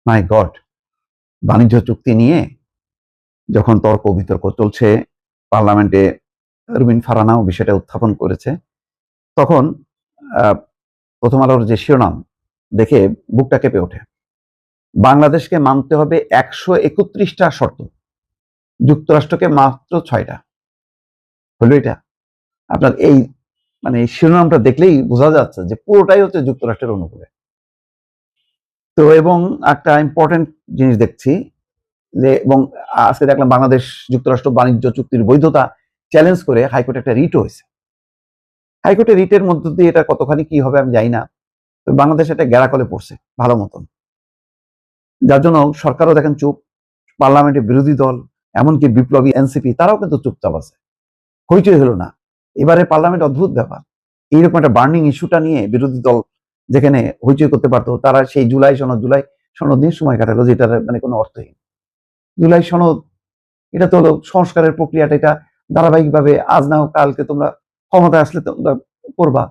মাই god, বাণিজ্য চুক্তি নিয়ে যখন তর্ক বিতর্ক চলছে, পার্লামেন্টে রুবিন ফারহানাও বিষয়টা উত্থাপন করেছে, তখন প্রথম আলোর যে শিরোনাম দেখে বুকটা কেঁপে ওঠে। বাংলাদেশকে মানতে হবে 131টা শর্ত, যুক্তরাষ্ট্রকে মাত্র 6টা। হলো এটা? আপনার এই শিরোনামটা দেখলেই বোঝা যাচ্ছে যে পুরোটাই হচ্ছে যুক্তরাষ্ট্রের অনুকূলে। তো এবং একটা ইম্পর্টেন্ট জিনিস দেখছি যে, এবং আজকে দেখলাম বাংলাদেশ যুক্তরাষ্ট্র বাণিজ্য চুক্তির বৈধতা চ্যালেঞ্জ করে হাইকোর্টে একটা রিটও হয়েছে। হাইকোর্টে রিটের মধ্য দিয়ে এটা কতখানি কি হবে আমি জানি না, তো বাংলাদেশ এটা গ্যারাকলে পড়ছে ভালো মতন, যার জন্য সরকারও দেখেন চুপ, পার্লামেন্টে বিরোধী দল এমনকি বিপ্লবী এনসিপি তারাও কিন্তু চুপচাপ আছে, হইচই হলো না। এবারে পার্লামেন্ট অদ্ভুত ব্যাপার, এইরকম একটা বার্নিং ইস্যুটা নিয়ে বিরোধী দল যেখানে হইচই করতে পারতো, তারা সেই জুলাই সনদ নিয়ে সময় কাটালো, যেটার কোনো অর্থহীন। জুলাই সনদ এটা তো হলো সংস্কারের প্রক্রিয়াটা, এটা ধারাবাহিকভাবে আজ না হোক কালকে তোমরা ক্ষমতায় আসলে তোমরা করবা।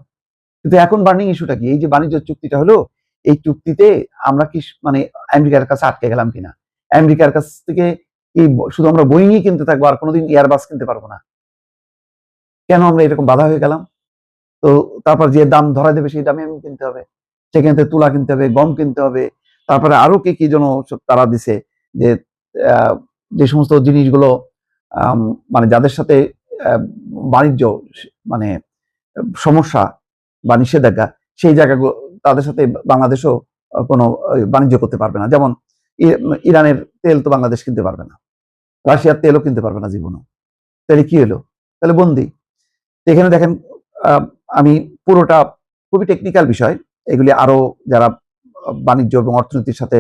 কিন্তু এখন বার্নিং ইস্যুটা কি? এই যে বাণিজ্য চুক্তিটা হলো, এই চুক্তিতে আমরা কি আমেরিকার কাছে আটকে গেলাম কিনা? আমেরিকার কাছ থেকে এই শুধু আমরা বোয়িংই কিনতে থাকবো আর কোনোদিন এয়ারবাস কিনতে পারবো না? কেন আমরা এরকম বাধা হয়ে গেলাম? তো তারপর যে দাম ধরা দেবে সেই দামে আমি কিনতে হবে, সেখান থেকে তুলা কিনতে হবে, গম কিনতে হবে, তারপরে আরো কি যেন তারা দিছে যে যে সমস্ত জিনিসগুলো যাদের সাথে বাণিজ্য মানে সমস্যা বা নিষেধাজ্ঞা, সেই জায়গাগুলো তাদের সাথে বাংলাদেশও কোনো বাণিজ্য করতে পারবে না। যেমন ইরানের তেল তো বাংলাদেশ কিনতে পারবে না, রাশিয়ার তেলও কিনতে পারবে না জীবনও। তাহলে কি হলো? তাহলে বন্দি। এখানে দেখেন, আমি পুরোটা খুবই টেকনিক্যাল বিষয়, এগুলি আরো যারা বাণিজ্য এবং অর্থনীতির সাথে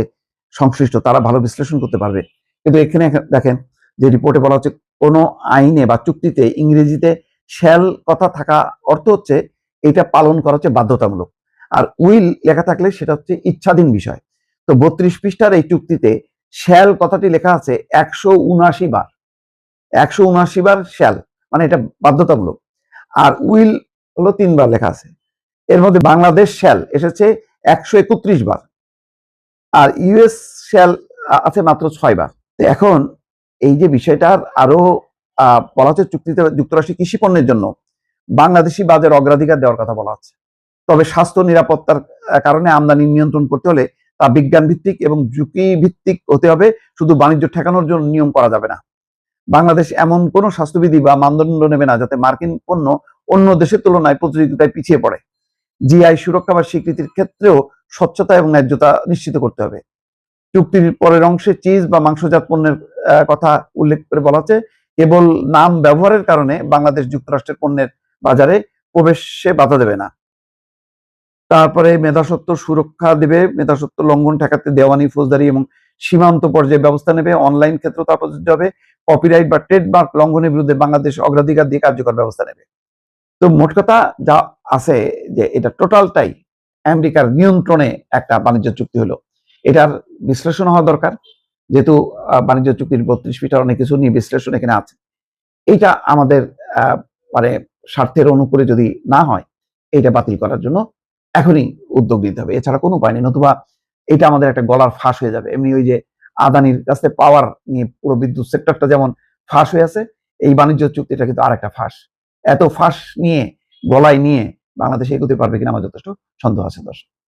সংশ্লিষ্ট তারা ভালো বিশ্লেষণ করতে পারবে। কিন্তু এখানে দেখেন যে রিপোর্টে বলা হচ্ছে, কোনো আইনে বা চুক্তিতে ইংরেজিতে শ্যাল কথা থাকা অর্থ হচ্ছে এটা পালন করা হচ্ছে বাধ্যতামূলক, আর উইল লেখা থাকলে সেটা হচ্ছে ইচ্ছাধীন বিষয়। তো 32 পৃষ্ঠার এই চুক্তিতে শ্যাল কথাটি লেখা আছে 179 বার, 179 বার শ্যাল, এটা বাধ্যতামূলক। আর উইল হলো 3 বার লেখা আছে। এর মধ্যে বাংলাদেশ শ্যাল এসেছে 131 বার, আর ইউএস শ্যাল আছে মাত্র 6 বার। এখন এই যে বিষয়টার আরো বলা হচ্ছে, চুক্তিতে যুক্তরাষ্ট্রের কৃষি পণ্যের জন্য বাংলাদেশি বাজার অগ্রাধিকার দেওয়ার কথা বলা হচ্ছে। তবে স্বাস্থ্য নিরাপত্তার কারণে আমদানি নিয়ন্ত্রণ করতে হলে তা বিজ্ঞান ভিত্তিক এবং ঝুঁকি ভিত্তিক হতে হবে, শুধু বাণিজ্য ঠেকানোর জন্য নিয়ম করা যাবে না। বাংলাদেশ এমন কোনো স্বাস্থ্যবিধি বা মানদণ্ড নেবে না যাতে মার্কিন পণ্য অন্য দেশের তুলনায় প্রতিযোগিতায় পিছিয়ে পড়ে। জিআই সুরক্ষা বা স্বীকৃতির ক্ষেত্রেও স্বচ্ছতা এবং ন্যায্যতা নিশ্চিত করতে হবে। চুক্তির পরের অংশে চিজ বা মাংসজাত পণ্যের কথা উল্লেখ করে বলা হচ্ছে, কেবল নাম ব্যবহারের কারণে বাংলাদেশ যুক্তরাষ্ট্রের পণ্যের বাজারে প্রবেশে বাধা দেবে না। তারপরে মেধাস্বত্ব সুরক্ষা দেবে, মেধাস্বত্ব লঙ্ঘন ঠেকাতে দেওয়ানি, ফৌজদারি এবং সীমান্ত পর্যায়ে ব্যবস্থা নেবে। অনলাইন ক্ষেত্র তা প্রযোজ্য হবে। কপিরাইট বা ট্রেডমার্ক লঙ্ঘনের বিরুদ্ধে বাংলাদেশ অগ্রাধিকার দিয়ে কার্যকর ব্যবস্থা নেবে। তো মোট কথা যা আছে যে এটা টোটালটাই আমেরিকার নিয়ন্ত্রণে একটা বাণিজ্য চুক্তি হলো। এটার বিশ্লেষণ হওয়া দরকার, যেহেতু বাণিজ্য চুক্তির 32 পৃষ্ঠার অনেক কিছু নিয়ে বিশ্লেষণ এখানে আছে। এইটা আমাদের স্বার্থের অনুকূলে যদি না হয়, এটা বাতিল করার জন্য এখনই উদ্যোগ নিতে হবে, এছাড়া কোনো উপায় নেই। নতুবা এটা আমাদের একটা গলার ফাঁস হয়ে যাবে। এমনি ওই যে আদানির কাছে পাওয়ার নিয়ে পুরো বিদ্যুৎ সেক্টরটা যেমন ফাঁস হয়ে আছে, এই বাণিজ্য চুক্তিটা কিন্তু আরেকটা ফাঁস। এত ফাঁস নিয়ে গলায় নিয়ে বাংলাদেশ এগোতে পারবে কিনা আমার যথেষ্ট সন্দেহ আছে দর্শক।